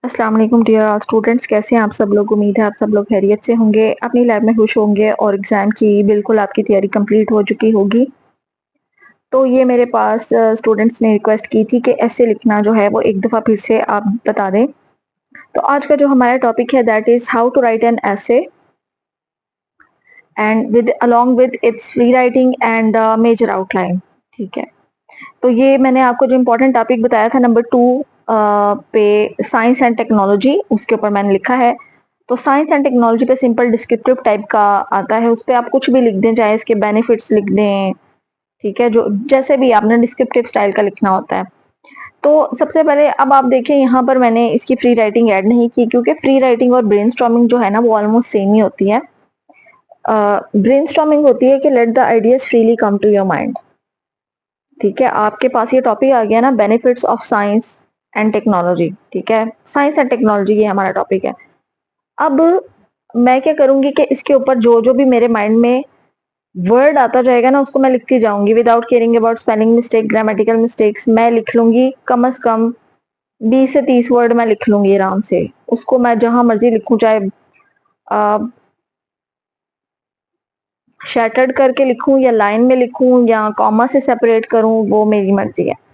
अस्सलाम वालेकुम dear students, कैसे हैं आप सब लोग। उम्मीद है आप सब लोग खैरियत से होंगे, अपनी लैब में खुश होंगे और एग्जाम की बिल्कुल आपकी तैयारी कंप्लीट हो चुकी होगी। तो ये मेरे पास स्टूडेंट्स ने रिक्वेस्ट की थी कि ऐसे लिखना जो है वो एक दफ़ा फिर से आप बता दें। तो आज का जो हमारा टॉपिक है that is how to write an essay and with along with its free writing and major outline. ठीक है, तो ये मैंने आपको जो इम्पोर्टेंट टॉपिक बताया था नंबर 2 पे साइंस एंड टेक्नोलॉजी, उसके ऊपर मैंने लिखा है। तो साइंस एंड टेक्नोलॉजी पे सिंपल डिस्क्रिप्टिव टाइप का आता है, उस पे आप कुछ भी लिख दें, चाहे इसके बेनिफिट्स लिख दें। ठीक है, जो जैसे भी आपने डिस्क्रिप्टिव स्टाइल का लिखना होता है। तो सबसे पहले अब आप देखें, यहाँ पर मैंने इसकी फ्री राइटिंग ऐड नहीं की क्योंकि फ्री राइटिंग और ब्रेनस्टॉर्मिंग जो है ना वो ऑलमोस्ट सेम ही होती है। ब्रेनस्टॉर्मिंग होती है कि let the ideas freely come to your mind. ठीक है, आपके पास ये टॉपिक आ गया ना, benefits of science and technology. ठीक है, साइंस एंड टेक्नोलॉजी ये हमारा टॉपिक है। अब मैं क्या करूंगी कि इसके ऊपर जो जो भी मेरे माइंड में वर्ड आता जाएगा ना उसको मैं लिखती जाऊंगी without caring about spelling mistake, grammatical mistakes. मैं लिख लूंगी कम से कम 20 से 30 वर्ड मैं लिख लूंगी आराम से। उसको मैं जहां मर्जी लिखूं, चाहे शैटर्ड करके लिखूं या लाइन में लिखूं या कॉमा से सेपरेट करूं, वो मेरी मर्जी है।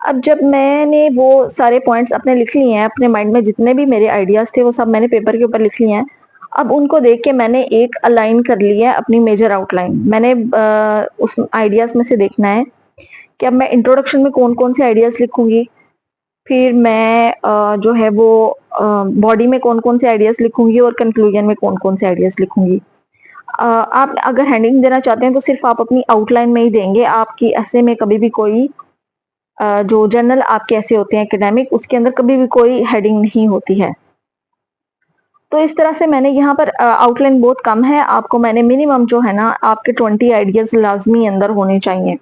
अब जब मैंने वो सारे पॉइंट्स अपने लिख लिए हैं, अपने माइंड में जितने भी मेरे आइडियाज थे वो सब मैंने पेपर के ऊपर लिख लिए हैं। अब उनको देख के मैंने एक अलाइन कर लिया है अपनी मेजर आउटलाइन। मैंने उस आइडियाज में से देखना है कि अब मैं इंट्रोडक्शन में कौन कौन से आइडियाज लिखूंगी, फिर मैं जो है वो बॉडी में कौन कौन से आइडियाज लिखूंगी और कंक्लूजन में कौन कौन से आइडियाज लिखूंगी। आप अगर हेडिंग देना चाहते हैं तो सिर्फ आप अपनी आउटलाइन में ही देंगे। आपकी ऐसे में कभी भी कोई जो जनरल आपके ऐसे होते हैं एकेडमिक, उसके अंदर कभी भी कोई हेडिंग नहीं होती है। तो इस तरह से मैंने यहाँ पर आउटलाइन बहुत कम है, आपको मैंने मिनिमम जो है ना आपके 20 आइडियाज लाजमी अंदर होने चाहिए।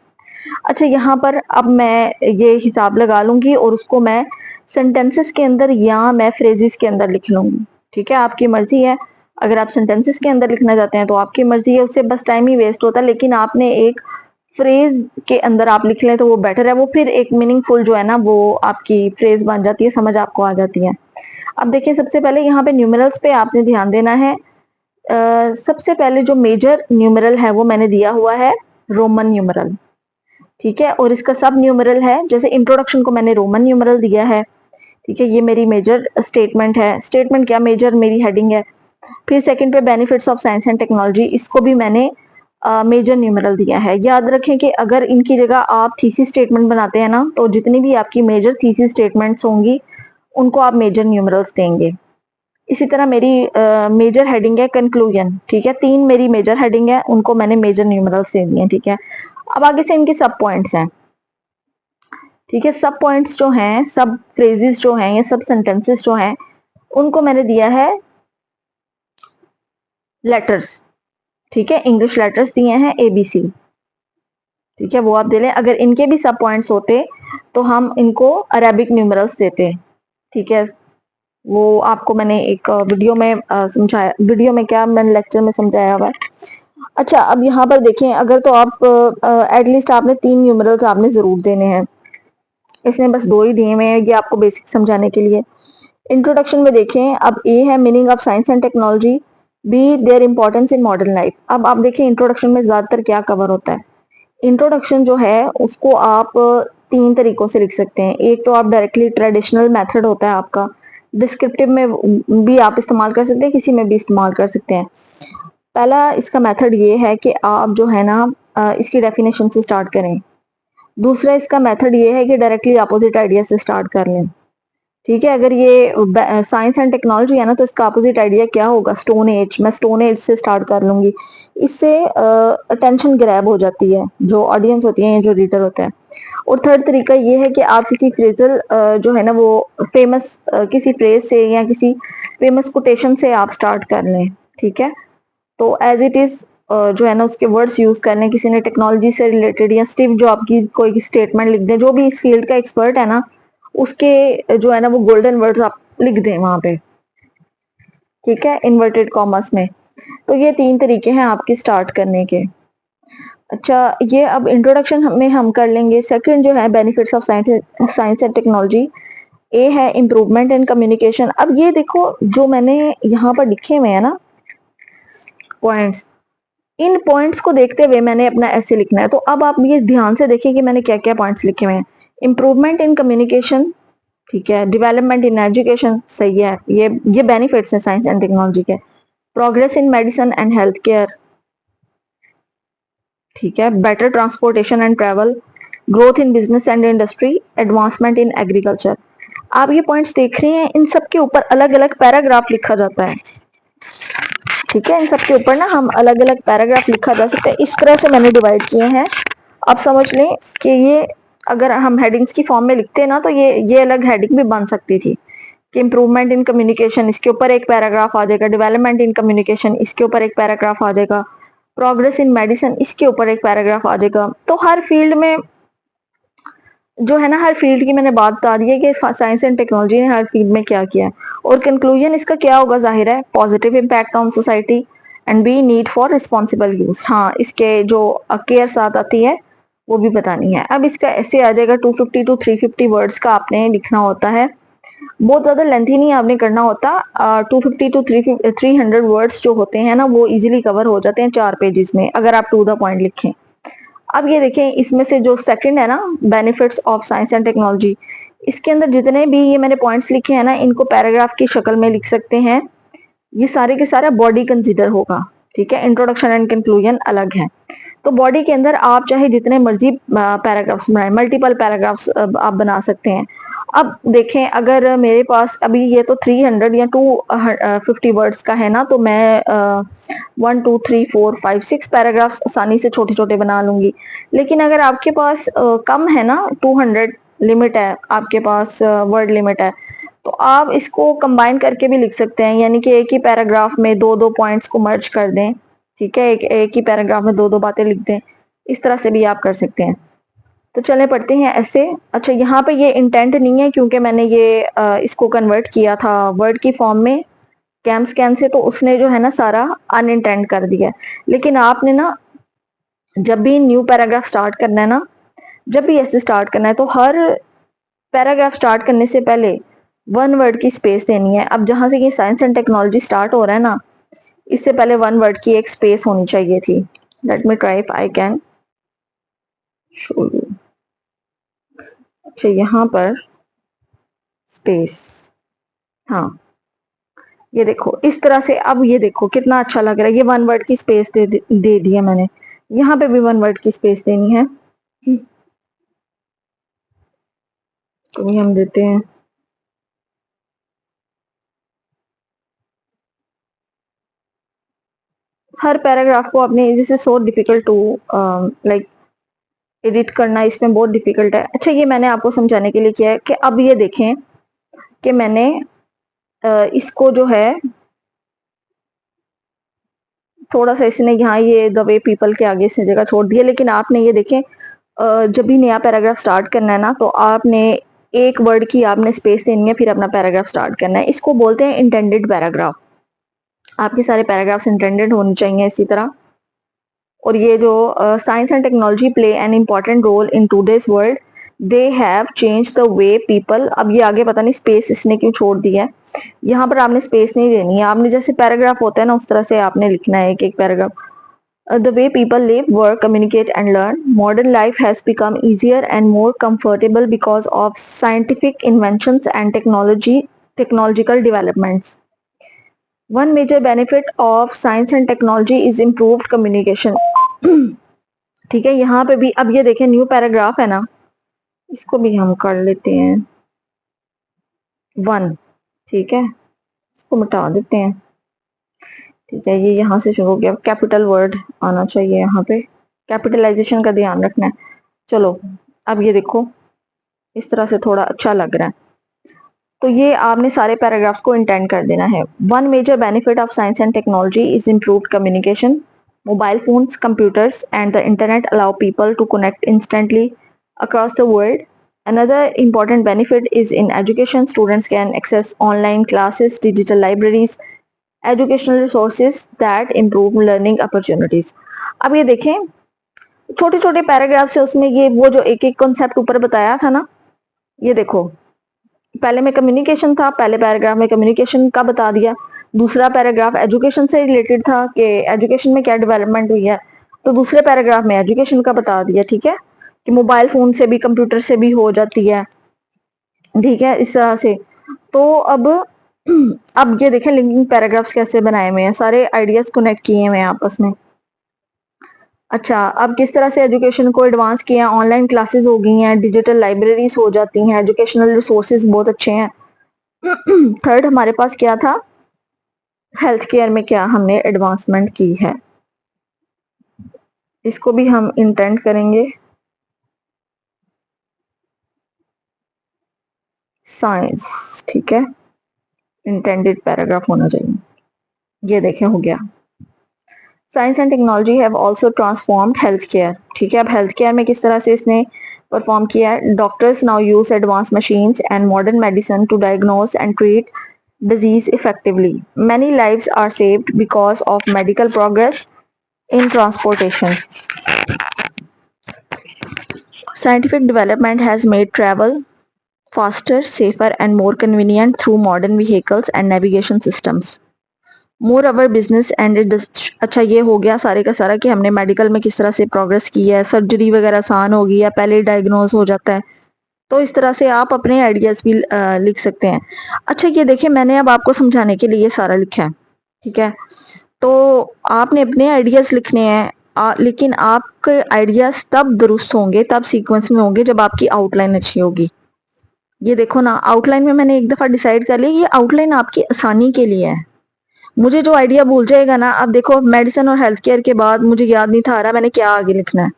अच्छा, यहाँ पर अब मैं ये हिसाब लगा लूंगी और उसको मैं सेंटेंसेस के अंदर या मैं फ्रेजेस के अंदर लिख लूंगी। ठीक है, आपकी मर्जी है। अगर आप सेंटेंसेस के अंदर लिखना चाहते हैं तो आपकी मर्जी है, उससे बस टाइम ही वेस्ट होता है। लेकिन आपने एक फ्रेज के अंदर आप लिख लें तो वो बेटर है, वो फिर एक मीनिंगफुल जो है ना वो आपकी फ्रेज बन जाती है, समझ आपको आ जाती है। अब देखिए, सबसे पहले यहाँ पे न्यूमेरल्स पे आपने ध्यान देना है। सबसे पहले जो मेजर न्यूमेरल है वो मैंने दिया हुआ है रोमन न्यूमेरल। ठीक है, और इसका सब न्यूमेरल है, जैसे इंट्रोडक्शन को मैंने रोमन न्यूमेरल दिया है। ठीक है, ये मेरी मेजर स्टेटमेंट है। स्टेटमेंट क्या, मेजर मेरी हेडिंग है। फिर सेकंड पे benefits of science and technology, इसको भी मैंने मेजर न्यूमेरल दिया है। याद रखें कि अगर इनकी जगह आप थीसिस स्टेटमेंट बनाते हैं ना, तो जितनी भी आपकी मेजर थीसिस स्टेटमेंट्स होंगी उनको आप मेजर न्यूमेरल्स देंगे। इसी तरह मेरी मेजर हेडिंग है कंक्लूजन। ठीक है, 3 मेरी मेजर हेडिंग है, उनको मैंने मेजर न्यूमेरल्स दे दिए। ठीक है, अब आगे से इनके सब पॉइंट्स हैं। ठीक है, सब पॉइंट्स जो हैं, सब फ्रेजेस जो हैं, ये सब सेंटेंसेस जो हैं, उनको मैंने दिया है लेटर्स। ठीक है, इंग्लिश लेटर्स दिए हैं ABC। ठीक है, वो आप दे लें। अगर इनके भी सब पॉइंट्स होते तो हम इनको अरेबिक न्यूमरल्स देते। ठीक है, वो आपको मैंने एक वीडियो में समझाया, वीडियो में क्या मैंने लेक्चर में समझाया हुआ है। अच्छा, अब यहाँ पर देखें, अगर तो आप एटलीस्ट आपने 3 न्यूमरल्स आपने जरूर देने हैं। इसमें बस 2 ही दिए हुए हैं, ये आपको बेसिक समझाने के लिए। इंट्रोडक्शन में देखें, अब ए है meaning of science and technology, be their importance in modern life. अब आप देखें इंट्रोडक्शन में ज्यादातर क्या कवर होता है। इंट्रोडक्शन जो है उसको आप 3 तरीकों से लिख सकते हैं। एक तो आप डायरेक्टली ट्रेडिशनल मेथड होता है आपका, डिस्क्रिप्टिव में भी आप इस्तेमाल कर सकते हैं, किसी में भी इस्तेमाल कर सकते हैं। पहला इसका मेथड ये है कि आप जो है ना इसकी डेफिनेशन से स्टार्ट करें। दूसरा इसका मेथड ये है कि डायरेक्टली अपोजिट आइडिया से स्टार्ट कर लें। ठीक है, अगर ये साइंस एंड टेक्नोलॉजी है ना तो इसका अपोजिट आइडिया क्या होगा, स्टोन एज। मैं स्टोन एज से स्टार्ट कर लूंगी। इससे अटेंशन ग्रैब हो जाती है, जो ऑडियंस होती है, जो रीडर होता है। और थर्ड तरीका ये है कि आप किसी फ्रेजल जो है ना वो फेमस किसी फ्रेज से या किसी फेमस कोटेशन से आप स्टार्ट कर लें। ठीक है, तो एज इट इज जो है ना उसके वर्ड्स यूज कर लें। किसी ने टेक्नोलॉजी से रिलेटेड या स्टीव जॉब की कोई स्टेटमेंट लिख दें, जो भी इस फील्ड का एक्सपर्ट है ना उसके जो है ना वो गोल्डन वर्ड्स आप लिख दें वहां पे। ठीक है, इन्वर्टेड कॉमर्स में। तो ये 3 तरीके हैं आपके स्टार्ट करने के। अच्छा, ये अब इंट्रोडक्शन में हम कर लेंगे। सेकंड जो है benefits of science and technology, a है इम्प्रूवमेंट इन कम्युनिकेशन। अब ये देखो जो मैंने यहाँ पर लिखे हुए हैं ना पॉइंट्स, इन पॉइंट्स को देखते हुए मैंने अपना ऐसे लिखना है। तो अब आप ये ध्यान से देखिए कि मैंने क्या क्या पॉइंट्स लिखे हुए हैं। इम्प्रूवमेंट इन कम्युनिकेशन, ठीक है। डेवलपमेंट इन एजुकेशन, सही है, ये बेनिफिट्स हैं साइंस एंड टेक्नोलॉजी के। Progress in medicine and health care, ठीक है। Better transportation and travel, growth in business and industry, advancement in agriculture. आप ये पॉइंट्स देख रहे हैं, इन सब के ऊपर अलग अलग पैराग्राफ लिखा जाता है, ठीक है। इन सब के ऊपर ना हम अलग अलग पैराग्राफ लिखा जा सकता है, इस तरह से मैंने डिवाइड किए हैं। अब समझ लें कि ये अगर हम हेडिंग्स की फॉर्म में लिखते हैं ना तो ये अलग हेडिंग भी बन सकती थी कि इम्प्रूवमेंट इन कम्युनिकेशन, इसके ऊपर एक पैराग्राफ आ जाएगा। डेवलपमेंट इन कम्युनिकेशन, इसके ऊपर एक पैराग्राफ आ जाएगा। प्रोग्रेस इन मेडिसिन, इसके ऊपर एक पैराग्राफ आ जाएगा। तो हर फील्ड में जो है ना, हर फील्ड की मैंने बात बता दी है कि साइंस एंड टेक्नोलॉजी ने हर फील्ड में क्या किया है। और कंक्लूजन इसका क्या होगा, जाहिर है positive impact on society and be need for responsible use. हाँ, इसके जो केयर साथ आती है वो भी बतानी है। अब इसका ऐसे आ जाएगा 250 टू 350 वर्ड्स का आपने लिखना होता है। बहुत ज्यादा लेंथी नहीं आपने करना होता। 250 टू 300 वर्ड्स जो होते हैं ना वो इजीली कवर हो जाते हैं 4 पेजेस में, अगर आप टू द पॉइंट लिखें। अब ये देखें, इसमें से जो सेकंड है ना, benefits of science and technology, इसके अंदर जितने भी ये मैंने पॉइंट्स लिखे हैं ना, इनको पैराग्राफ की शक्ल में लिख सकते हैं। ये सारे के सारा बॉडी कंसीडर होगा, ठीक है। इंट्रोडक्शन एंड कंक्लूजन अलग है। तो बॉडी के अंदर आप चाहे जितने मर्जी पैराग्राफ्स बनाए, मल्टीपल पैराग्राफ्स आप बना सकते हैं। अब देखें, अगर मेरे पास अभी ये तो 300 या 250 वर्ड्स का है ना, तो मैं 1 2 3 4 5 6 पैराग्राफ्स आसानी से छोटे छोटे बना लूंगी। लेकिन अगर आपके पास कम है ना, 200 लिमिट है आपके पास, वर्ड लिमिट है, तो आप इसको कंबाइन करके भी लिख सकते हैं, यानी कि एक ही पैराग्राफ में दो दो पॉइंट्स को मर्ज कर दें, ठीक है। एक ही पैराग्राफ में दो दो बातें लिख दें, इस तरह से भी आप कर सकते हैं। तो चले पढ़ते हैं ऐसे। अच्छा, यहाँ पे ये इंटेंट नहीं है क्योंकि मैंने ये इसको कन्वर्ट किया था वर्ड की फॉर्म में कैम स्कैन से, तो उसने जो है ना सारा अनइंटेंड कर दिया। लेकिन आपने ना जब भी न्यू पैराग्राफ स्टार्ट करना है ना, जब भी ऐसे स्टार्ट करना है, तो हर पैराग्राफ स्टार्ट करने से पहले 1 वर्ड की स्पेस देनी है। अब जहां से ये साइंस एंड टेक्नोलॉजी स्टार्ट हो रहा है ना, इससे पहले 1 वर्ड की एक स्पेस होनी चाहिए थी। Let me try if I can show you. अच्छा, यहाँ पर स्पेस, हाँ ये देखो इस तरह से। अब ये देखो कितना अच्छा लग रहा है, ये 1 वर्ड की स्पेस दे दी है मैंने। यहाँ पे भी 1 वर्ड की स्पेस देनी है, तो भी हम देते हैं। हर पैराग्राफ को आपने जैसे so difficult to like edit करना, इसमें बहुत डिफिकल्ट है। अच्छा, ये मैंने आपको समझाने के लिए किया है कि अब ये देखें कि मैंने इसको जो है थोड़ा सा इसने यहाँ ये द वे पीपल के आगे से जगह छोड़ दी है। लेकिन आपने ये देखें, जब भी नया पैराग्राफ स्टार्ट करना है ना, तो आपने 1 वर्ड की आपने स्पेस देनी है, फिर अपना पैराग्राफ स्टार्ट करना है। इसको बोलते हैं इंटेंडेड पैराग्राफ। आपके सारे पैराग्राफ्स इंटेंडेड होने चाहिए इसी तरह। और ये जो science and technology play an important role in today's world, they have change the way people. अब ये आगे पता नहीं स्पेस इसने क्यों छोड़ दी है, यहाँ पर आपने स्पेस नहीं देनी है। आपने जैसे पैराग्राफ होता है ना, उस तरह से आपने लिखना है एक एक paragraph. The way people live, work, communicate, and learn, modern life has become easier and more comfortable because of scientific inventions and technological developments. One major benefit of science and technology is improved communication. ठीक है, यहाँ पे भी अब ये देखें new paragraph है ना, इसको भी हम कर लेते हैं 1, ठीक है। इसको मिटा देते हैं, ठीक है। ये यहाँ से शुरू हो गया, कैपिटल वर्ड आना चाहिए यहाँ पे, कैपिटलाइजेशन का ध्यान रखना है। चलो, अब ये देखो इस तरह से थोड़ा अच्छा लग रहा है। तो ये आपने सारे पैराग्राफ्स को इंटेंड कर देना है। One major benefit of science and technology is improved communication. Mobile phones, computers, and the internet allow people to connect instantly across the world. Another important benefit is in education. Students can access online classes, digital libraries, educational resources that improve learning opportunities. अब ये देखें, छोटे छोटे paragraph से उसमें ये वो जो एक एक कॉन्सेप्ट ऊपर बताया था ना, ये देखो पहले में कम्युनिकेशन था, पहले पैराग्राफ में कम्युनिकेशन का बता दिया, दूसरा पैराग्राफ एजुकेशन से रिलेटेड था कि एजुकेशन में क्या डेवलपमेंट हुई है, तो दूसरे पैराग्राफ में एजुकेशन का बता दिया, ठीक है, कि मोबाइल फोन से भी कंप्यूटर से भी हो जाती है, ठीक है, इस तरह से। तो अब ये देखें लिंकिंग पैराग्राफ्स कैसे बनाए हुए हैं, सारे आइडियाज कनेक्ट किए हुए हैं आपस में। अच्छा, अब किस तरह से एजुकेशन को एडवांस किया, ऑनलाइन क्लासेस हो गई हैं, डिजिटल लाइब्रेरीज हो जाती हैं, एजुकेशनल रिसोर्सेज बहुत अच्छे हैं। थर्ड हमारे पास क्या था, हेल्थ केयर में क्या हमने एडवांसमेंट की है, इसको भी हम इंटेंड करेंगे साइंस, ठीक है, इंटेंडेड पैराग्राफ होना चाहिए। ये देखें हो गया। Science and technology have also transformed health care, ठीक है, अब हेल्थ केयर में किस तरह से इसने परफॉर्म किया है। Doctors now use advance machines and modern medicine to diagnose and treat disease effectively. Many lives are saved because of medical progress in transportation. Scientific development has made travel faster, safer, and more convenient through modern vehicles and navigation systems. More our business and अच्छा, ये हो गया सारे का सारा कि हमने medical में किस तरह से प्रोग्रेस की है, सर्जरी वगैरह आसान हो गई है, पहले डायग्नोज हो जाता है। तो इस तरह से आप अपने आइडियाज भी लिख सकते हैं। अच्छा, ये देखिए मैंने अब आपको समझाने के लिए ये सारा लिखा है, ठीक है, तो आपने अपने आइडियाज लिखने हैं, लेकिन आपके आइडियाज तब दुरुस्त होंगे, तब सीक्वेंस में होंगे जब आपकी आउटलाइन अच्छी होगी। ये देखो ना, आउटलाइन में मैंने एक दफा डिसाइड कर लिया, ये आउटलाइन आपकी आसानी के लिए है। मुझे जो आइडिया भूल जाएगा ना, अब देखो मेडिसिन और हेल्थ केयर के बाद मुझे याद नहीं था आ रहा मैंने क्या आगे लिखना है,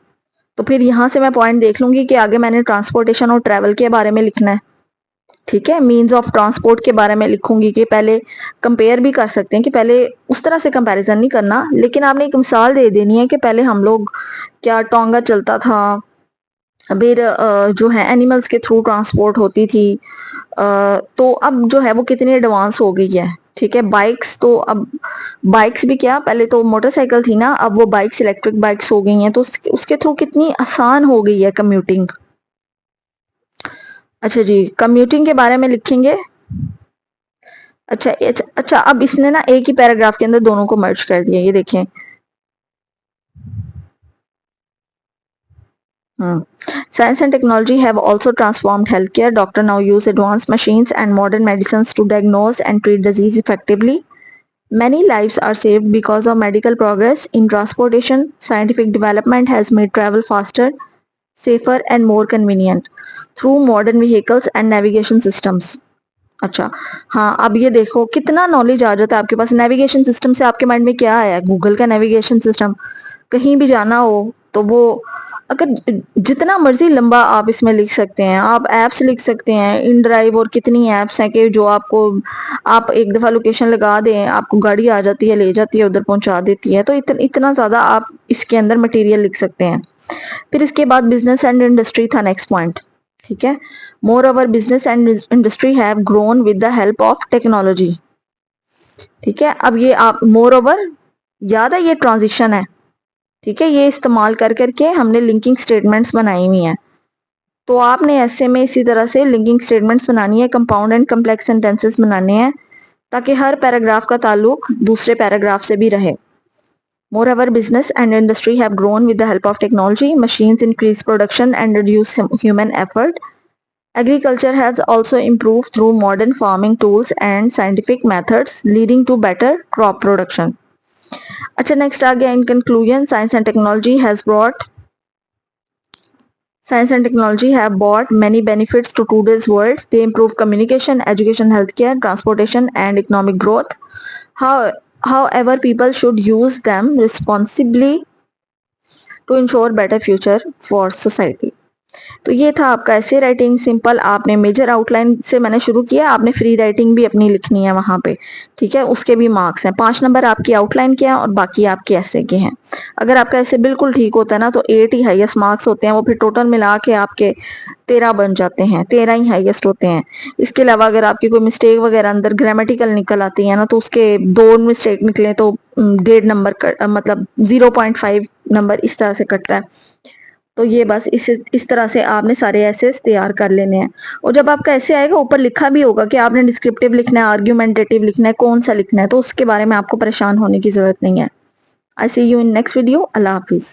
तो फिर यहाँ से मैं पॉइंट देख लूंगी कि आगे मैंने ट्रांसपोर्टेशन और ट्रैवल के बारे में लिखना है, ठीक है, मीन्स ऑफ ट्रांसपोर्ट के बारे में लिखूंगी कि पहले कंपेयर भी कर सकते हैं कि पहले उस तरह से कंपैरिजन नहीं करना, लेकिन आपने एक मिसाल दे देनी है कि पहले हम लोग क्या टोंगा चलता था, फिर जो है एनिमल्स के थ्रू ट्रांसपोर्ट होती थी, तो अब जो है वो कितनी एडवांस हो गई है, ठीक है। बाइक्स तो अब बाइक्स भी क्या, पहले तो मोटरसाइकिल थी ना, अब वो बाइक्स इलेक्ट्रिक बाइक्स हो गई हैं, तो उसके थ्रू कितनी आसान हो गई है कम्यूटिंग। अच्छा जी, कम्यूटिंग के बारे में लिखेंगे। अच्छा अच्छा अच्छा, अब इसने ना एक ही पैराग्राफ के अंदर दोनों को मर्ज कर दिया, ये देखें। Science and technology have also transformed healthcare. Doctor now use advanced machines and modern medicines to diagnose and treat disease effectively. Many lives are saved because of medical progress in transportation. Scientific development has made travel faster, safer, and more convenient through modern vehicles and navigation systems. अच्छा, हाँ, अब ये देखो कितना knowledge आ जाता है आपके पास। Navigation system से आपके माइंड में क्या आया, गूगल का नेविगेशन सिस्टम। कहीं भी जाना हो तो वो, अगर जितना मर्जी लंबा आप इसमें लिख सकते हैं, आप एप्स लिख सकते हैं, इन ड्राइव और कितनी एप्स हैं कि जो आपको, आप एक दफा लोकेशन लगा दें, आपको गाड़ी आ जाती है, ले जाती है, उधर पहुंचा देती है, तो इतना ज्यादा आप इसके अंदर मटेरियल लिख सकते हैं। फिर इसके बाद बिजनेस एंड इंडस्ट्री था नेक्स्ट पॉइंट, ठीक है। More over business and industry have grown with the help of technology, ठीक है। अब ये आप मोर ओवर, याद है ये ट्रांजिशन है, ठीक है, ये इस्तेमाल कर करके हमने लिंकिंग स्टेटमेंट्स बनाई हुई हैं। तो आपने ऐसे में इसी तरह से लिंकिंग स्टेटमेंट्स बनानी है, कंपाउंड एंड कम्प्लेक्स सेंटेंसेस बनाने हैं, ताकि हर पैराग्राफ का ताल्लुक दूसरे पैराग्राफ से भी रहे। Moreover, business and industry have grown with the help of technology. Machines increase production and reduce human effort. Agriculture has also improved through modern farming tools and scientific methods, leading to better crop production. अच्छा, next आ गया in conclusion, Science and technology have brought many benefits to today's world. They improve communication, education, healthcare, transportation, and economic growth. How, however, people should use them responsibly to ensure better future for society. तो ये था आपका ऐसे writing simple. आपने major outline से मैंने शुरू किया, आपने फ्री राइटिंग भी अपनी लिखनी है वहां पे, ठीक है, उसके भी मार्क्स हैं। 5 नंबर आपकी आउटलाइन के हैं और बाकी आपके ऐसे के हैं। अगर आपका ऐसे बिल्कुल ठीक होता है ना तो 8 ही हाईएस्ट मार्क्स होते हैं, वो फिर टोटल मिला के आपके 13 बन जाते हैं, 13 ही हाईएस्ट होते हैं। इसके अलावा अगर आपकी कोई मिस्टेक वगैरह अंदर ग्रामेटिकल निकल आती है ना, तो उसके 2 मिस्टेक निकले तो 1.5 नंबर मतलब 0.5 नंबर इस तरह से कटता है। तो ये बस इस तरह से आपने सारे एसेस तैयार कर लेने हैं। और जब आपका ऐसे आएगा ऊपर लिखा भी होगा कि आपने डिस्क्रिप्टिव लिखना है, आर्ग्यूमेंटेटिव लिखना है, कौन सा लिखना है, तो उसके बारे में आपको परेशान होने की ज़रूरत नहीं है। आई सी यू इन नेक्स्ट वीडियो। अल्लाह हाफिज़।